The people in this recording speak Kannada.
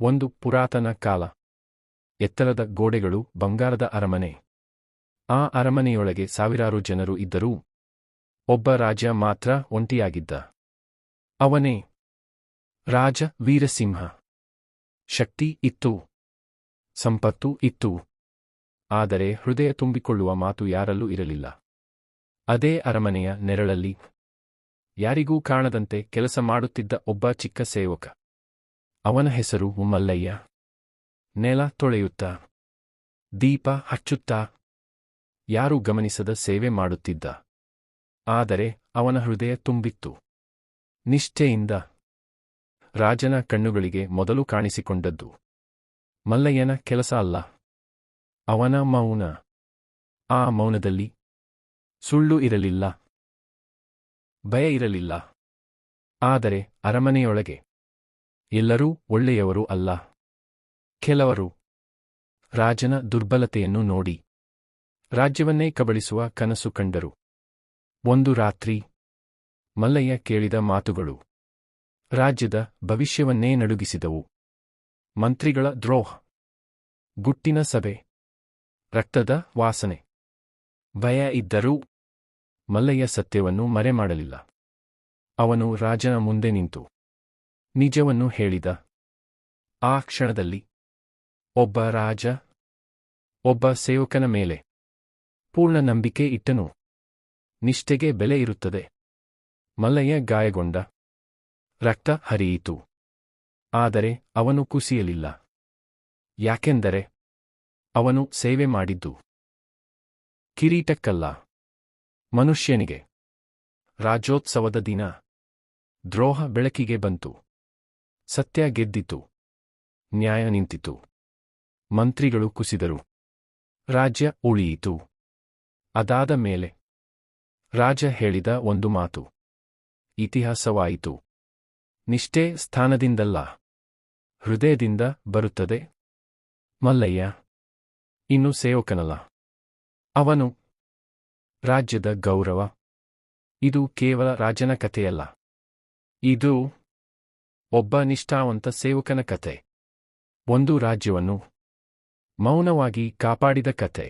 ಒಂದು ಪುರಾತನ ಕಾಲ. ಎತ್ತರದ ಗೋಡೆಗಳು, ಬಂಗಾರದ ಅರಮನೆ. ಆ ಅರಮನೆಯೊಳಗೆ ಸಾವಿರಾರು ಜನರು ಇದ್ದರೂ ಒಬ್ಬ ರಾಜ ಮಾತ್ರ ಒಂಟಿಯಾಗಿದ್ದ. ಅವನೇ ರಾಜ ವೀರಸಿಂಹ. ಶಕ್ತಿ ಇತ್ತು, ಸಂಪತ್ತು ಇತ್ತು, ಆದರೆ ಹೃದಯ ತುಂಬಿಕೊಳ್ಳುವ ಮಾತು ಯಾರಲ್ಲೂ ಇರಲಿಲ್ಲ. ಅದೇ ಅರಮನೆಯ ನೆರಳಲ್ಲಿ ಯಾರಿಗೂ ಕಾಣದಂತೆ ಕೆಲಸ ಮಾಡುತ್ತಿದ್ದ ಒಬ್ಬ ಚಿಕ್ಕ ಸೇವಕ. ಅವನ ಹೆಸರು ಮಲ್ಲಯ್ಯ. ನೆಲ ತೊಳೆಯುತ್ತಾ, ದೀಪ ಹಚ್ಚುತ್ತಾ, ಯಾರೂ ಗಮನಿಸದ ಸೇವೆ ಮಾಡುತ್ತಿದ್ದ. ಆದರೆ ಅವನ ಹೃದಯ ತುಂಬಿತ್ತು ನಿಷ್ಠೆಯಿಂದ. ರಾಜನ ಕಣ್ಣುಗಳಿಗೆ ಮೊದಲು ಕಾಣಿಸಿಕೊಂಡದ್ದು ಮಲ್ಲಯ್ಯನ ಕೆಲಸ ಅಲ್ಲ, ಅವನ ಮೌನ. ಆ ಮೌನದಲ್ಲಿ ಸುಳ್ಳು ಇರಲಿಲ್ಲ, ಭಯ ಇರಲಿಲ್ಲ. ಆದರೆ ಅರಮನೆಯೊಳಗೆ ಎಲ್ಲರೂ ಒಳ್ಳೆಯವರು ಅಲ್ಲ. ಕೆಲವರು ರಾಜನ ದುರ್ಬಲತೆಯನ್ನು ನೋಡಿ ರಾಜ್ಯವನ್ನೇ ಕಬಳಿಸುವ ಕನಸು ಕಂಡರು. ಒಂದು ರಾತ್ರಿ ಮಲ್ಲಯ್ಯ ಕೇಳಿದ ಮಾತುಗಳು ರಾಜ್ಯದ ಭವಿಷ್ಯವನ್ನೇ ನಡುಗಿಸಿದವು. ಮಂತ್ರಿಗಳ ದ್ರೋಹ, ಗುಟ್ಟಿನ ಸಭೆ, ರಕ್ತದ ವಾಸನೆ. ಭಯ ಇದ್ದರೂ ಮಲ್ಲಯ್ಯ ಸತ್ಯವನ್ನು ಮರೆಮಾಡಲಿಲ್ಲ. ಅವನು ರಾಜನ ಮುಂದೆ ನಿಂತು ನಿಜವನ್ನು ಹೇಳಿದ. ಆ ಕ್ಷಣದಲ್ಲಿ ಒಬ್ಬ ರಾಜ ಒಬ್ಬ ಸೇವಕನ ಮೇಲೆ ಪೂರ್ಣ ನಂಬಿಕೆ ಇಟ್ಟನು. ನಿಷ್ಠೆಗೆ ಬೆಲೆ ಇರುತ್ತದೆ. ಮಲ್ಲಯ್ಯ ಗಾಯಗೊಂಡ, ರಕ್ತ ಹರಿಯಿತು. ಆದರೆ ಅವನು ಕುಸಿಯಲಿಲ್ಲ. ಯಾಕೆಂದರೆ ಅವನು ಸೇವೆ ಮಾಡಿದ್ದು ಕಿರೀಟಕ್ಕಲ್ಲ, ಮನುಷ್ಯನಿಗೆ. ರಾಜ್ಯೋತ್ಸವದ ದಿನ ದ್ರೋಹ ಬೆಳಕಿಗೆ ಬಂತು. ಸತ್ಯ ಗೆದ್ದಿತು, ನ್ಯಾಯ ನಿಂತಿತು. ಮಂತ್ರಿಗಳು ಕುಸಿದರು, ರಾಜ್ಯ ಉಳಿಯಿತು. ಅದಾದ ಮೇಲೆ ರಾಜ ಹೇಳಿದ ಒಂದು ಮಾತು ಇತಿಹಾಸವಾಯಿತು. ನಿಷ್ಠೆ ಸ್ಥಾನದಿಂದಲ್ಲ, ಹೃದಯದಿಂದ ಬರುತ್ತದೆ. ಮಲ್ಲಯ್ಯ ಇನ್ನು ಸೇವಕನಲ್ಲ, ಅವನು ರಾಜ್ಯದ ಗೌರವ. ಇದು ಕೇವಲ ರಾಜನ ಕಥೆಯಲ್ಲ, ಇದು ಒಬ್ಬ ನಿಷ್ಠಾವಂತ ಸೇವಕನ ಕಥೆ. ಒಂದು ರಾಜ್ಯವನ್ನು ಮೌನವಾಗಿ ಕಾಪಾಡಿದ ಕಥೆ.